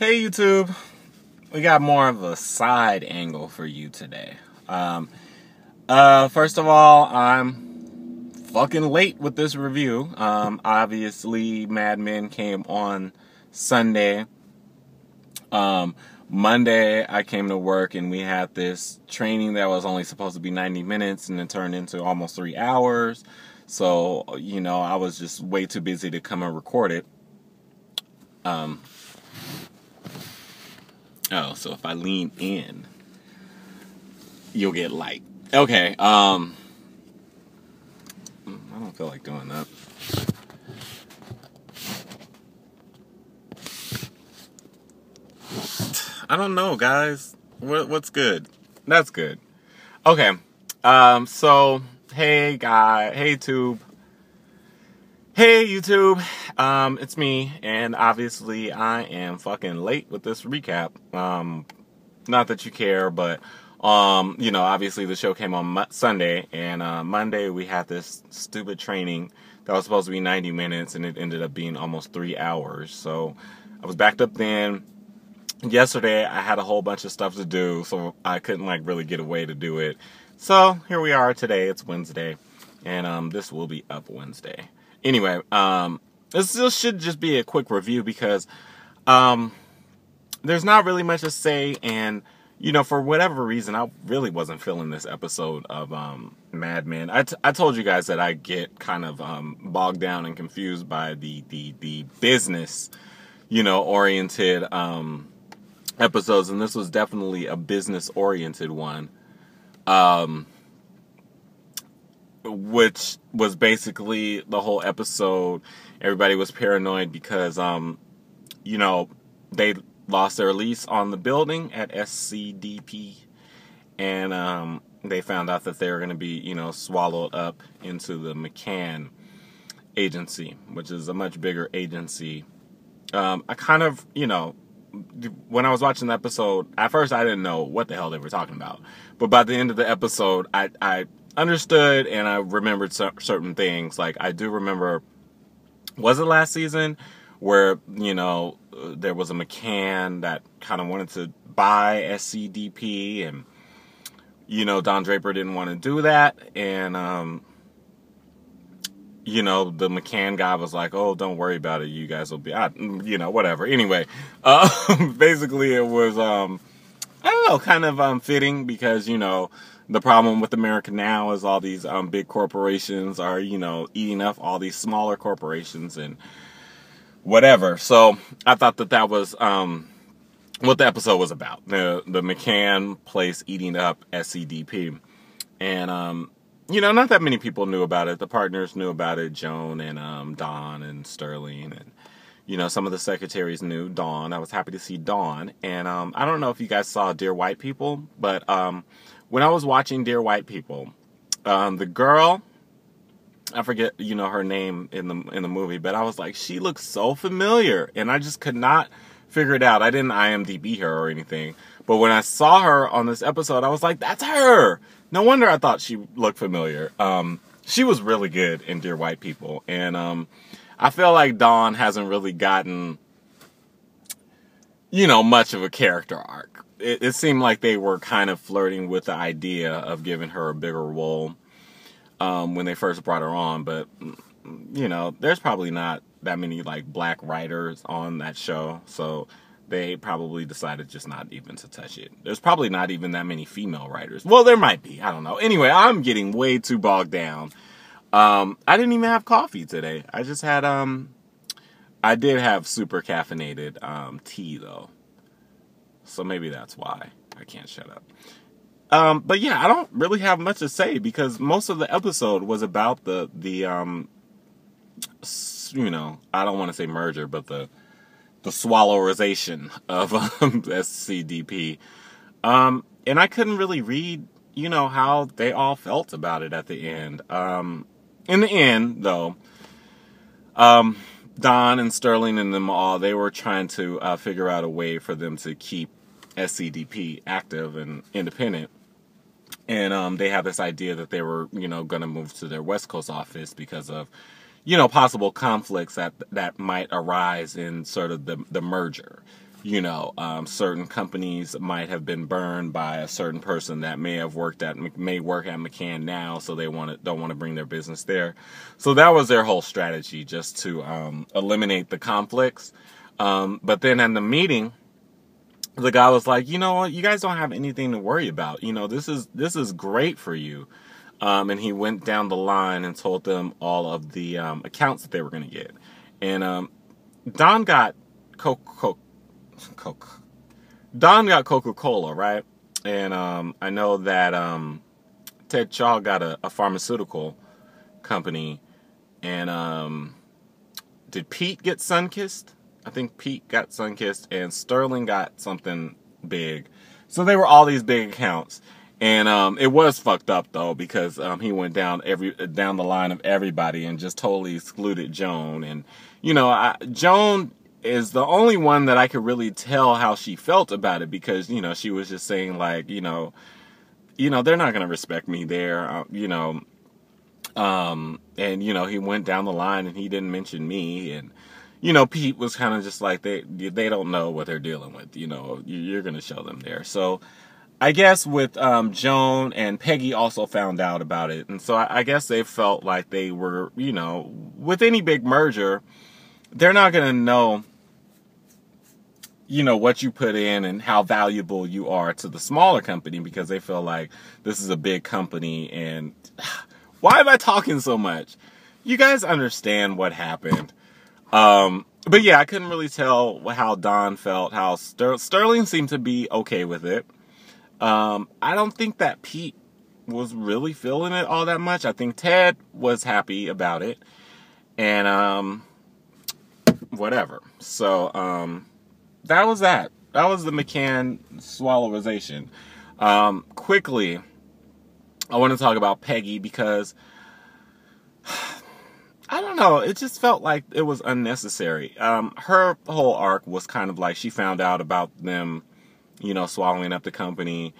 Hey YouTube, we got more of a side angle for you today. First of all, I'm fucking late with this review. Obviously, Mad Men came on Sunday. Monday, I came to work and we had this training that was only supposed to be 90 minutes and it turned into almost 3 hours. So, I was just way too busy to come and record it. Oh, so if I lean in, you'll get light. Okay, I don't feel like doing that. I don't know, guys. What's good? That's good. Okay, so, hey YouTube. Hey YouTube, it's me, and obviously I am fucking late with this recap. Not that you care, but, obviously the show came on Sunday, and Monday we had this stupid training that was supposed to be 90 minutes, and it ended up being almost 3 hours, so I was backed up then. Yesterday I had a whole bunch of stuff to do, so I couldn't, really get away to do it. So, here we are today, it's Wednesday, and this will be up Wednesday. Anyway, this should just be a quick review because there's not really much to say, and for whatever reason, I really wasn't feeling this episode of Mad Men. I told you guys that I get kind of bogged down and confused by the business, oriented episodes, and this was definitely a business oriented one. Which was basically the whole episode. Everybody was paranoid because, they lost their lease on the building at SCDP, and they found out that they were going to be, swallowed up into the McCann Agency, which is a much bigger agency. I kind of, when I was watching the episode, at first I didn't know what the hell they were talking about, but by the end of the episode, I understood and I remembered certain things. Like, I do remember, was it last season where, there was a McCann that kind of wanted to buy SCDP, and, Don Draper didn't want to do that, and, the McCann guy was like, oh, don't worry about it, you guys will be, whatever. Anyway, basically it was, I don't know, kind of fitting because, the problem with America now is all these big corporations are, eating up all these smaller corporations and whatever. So I thought that was what the episode was about. The McCann place eating up SCDP. And, not that many people knew about it. The partners knew about it, Joan and Don and Sterling. And, some of the secretaries knew Dawn. I was happy to see Dawn. And I don't know if you guys saw Dear White People, but when I was watching Dear White People, the girl, I forget, her name in the movie, but I was like, she looks so familiar, and I just could not figure it out. I didn't IMDb her or anything, but when I saw her on this episode, I was like, that's her! No wonder I thought she looked familiar. She was really good in Dear White People, and I feel like Dawn hasn't really gotten, much of a character arc. It seemed like they were kind of flirting with the idea of giving her a bigger role when they first brought her on. But, there's probably not that many, black writers on that show. So they probably decided just not even to touch it. There's probably not even that many female writers. Well, there might be. I don't know. Anyway, I'm getting way too bogged down. I didn't even have coffee today. I just had, I did have super caffeinated tea, though. So maybe that's why I can't shut up. But yeah, I don't really have much to say because most of the episode was about the I don't want to say merger, but the swallowerization of SCDP. And I couldn't really read, how they all felt about it at the end. In the end, though, Don and Sterling and them all, they were trying to figure out a way for them to keep SCDP active and independent. And they had this idea that they were, going to move to their West Coast office because of, possible conflicts that might arise in sort of the merger. certain companies might have been burned by a certain person that may work at McCann now, so they don't want to bring their business there. So that was their whole strategy, just to eliminate the conflicts. But then in the meeting, the guy was like, you know what, you guys don't have anything to worry about. This is great for you. And he went down the line and told them all of the accounts that they were going to get. And Don got Coca-Cola, right? And I know that Ted Chaw got a pharmaceutical company. And did Pete get Sunkissed? I think Pete got Sunkissed, and Sterling got something big. So they were all these big accounts. And it was fucked up though, because he went down the line of everybody and just totally excluded Joan. And Joan is the only one that I could really tell how she felt about it, because she was just saying like, they're not gonna respect me there, and he went down the line and he didn't mention me. And Pete was kind of just like, they don't know what they're dealing with. You're gonna show them there. So I guess with Joan and Peggy also found out about it. And so I guess they felt like they were, with any big merger, they're not going to know, what you put in and how valuable you are to the smaller company, because they feel like this is a big company. And why am I talking so much? You guys understand what happened. But yeah, I couldn't really tell how Don felt, how Sterling seemed to be okay with it. I don't think that Pete was really feeling it all that much. I think Ted was happy about it. And, whatever. So, that was that. That was the McCann swallowization. Quickly, I want to talk about Peggy, because I don't know, it just felt like it was unnecessary. Her whole arc was kind of like, she found out about them swallowing up the company,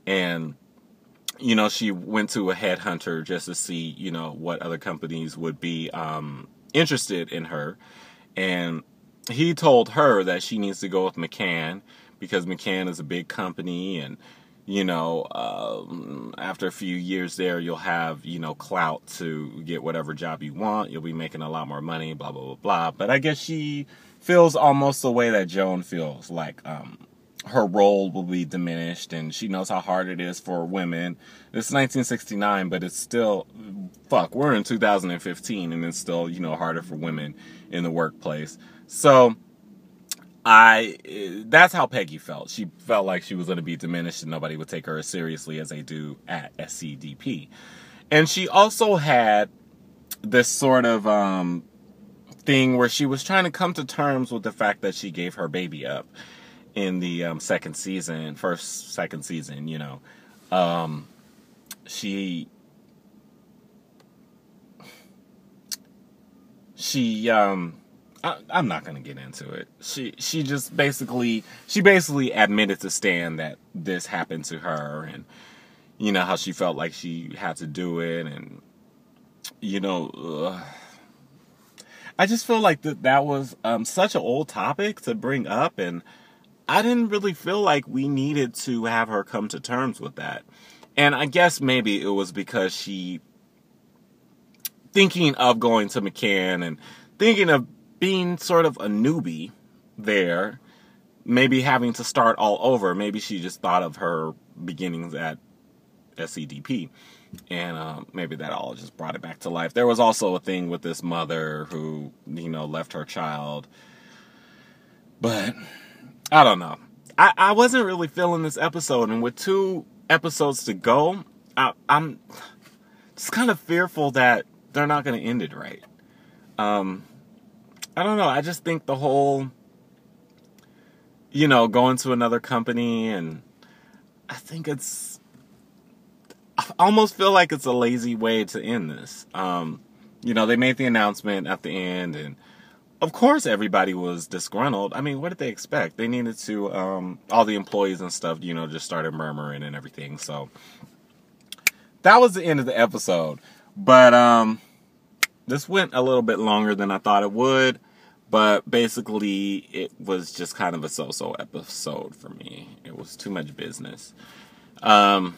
and, she went to a headhunter just to see, what other companies would be, interested in her. And he told her that she needs to go with McCann, because McCann is a big company, and, after a few years there, you'll have, clout to get whatever job you want. You'll be making a lot more money, blah, blah, blah, blah. But I guess she feels almost the way that Joan feels, like, her role will be diminished, and she knows how hard it is for women. It's 1969, but it's still, we're in 2015, and it's still, harder for women in the workplace. So, that's how Peggy felt. She felt like she was going to be diminished and nobody would take her as seriously as they do at SCDP. And she also had this sort of, thing where she was trying to come to terms with the fact that she gave her baby up in the second season. I'm not gonna get into it. She basically admitted to Stan that this happened to her, and how she felt like she had to do it, and I just feel like that was such an old topic to bring up, and I didn't really feel like we needed to have her come to terms with that. And I guess maybe it was because she, thinking of going to McCann and thinking of being sort of a newbie there, maybe having to start all over, maybe she just thought of her beginnings at SCDP. And maybe that all just brought it back to life. There was also a thing with this mother who, left her child. But I don't know. I wasn't really feeling this episode, and with 2 episodes to go, I'm just kind of fearful that they're not going to end it right. I don't know. I just think the whole, going to another company, and I think I almost feel like it's a lazy way to end this. They made the announcement at the end, and of course everybody was disgruntled. I mean, what did they expect? They needed to, all the employees and stuff, just started murmuring and everything. So that was the end of the episode. But this went a little bit longer than I thought it would. But basically, it was just kind of a so-so episode for me. It was too much business. So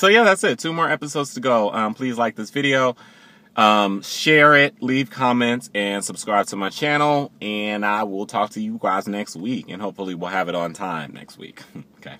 yeah, that's it. 2 more episodes to go. Please like this video. Share it, leave comments, and subscribe to my channel. And I will talk to you guys next week. And hopefully we'll have it on time next week. Okay.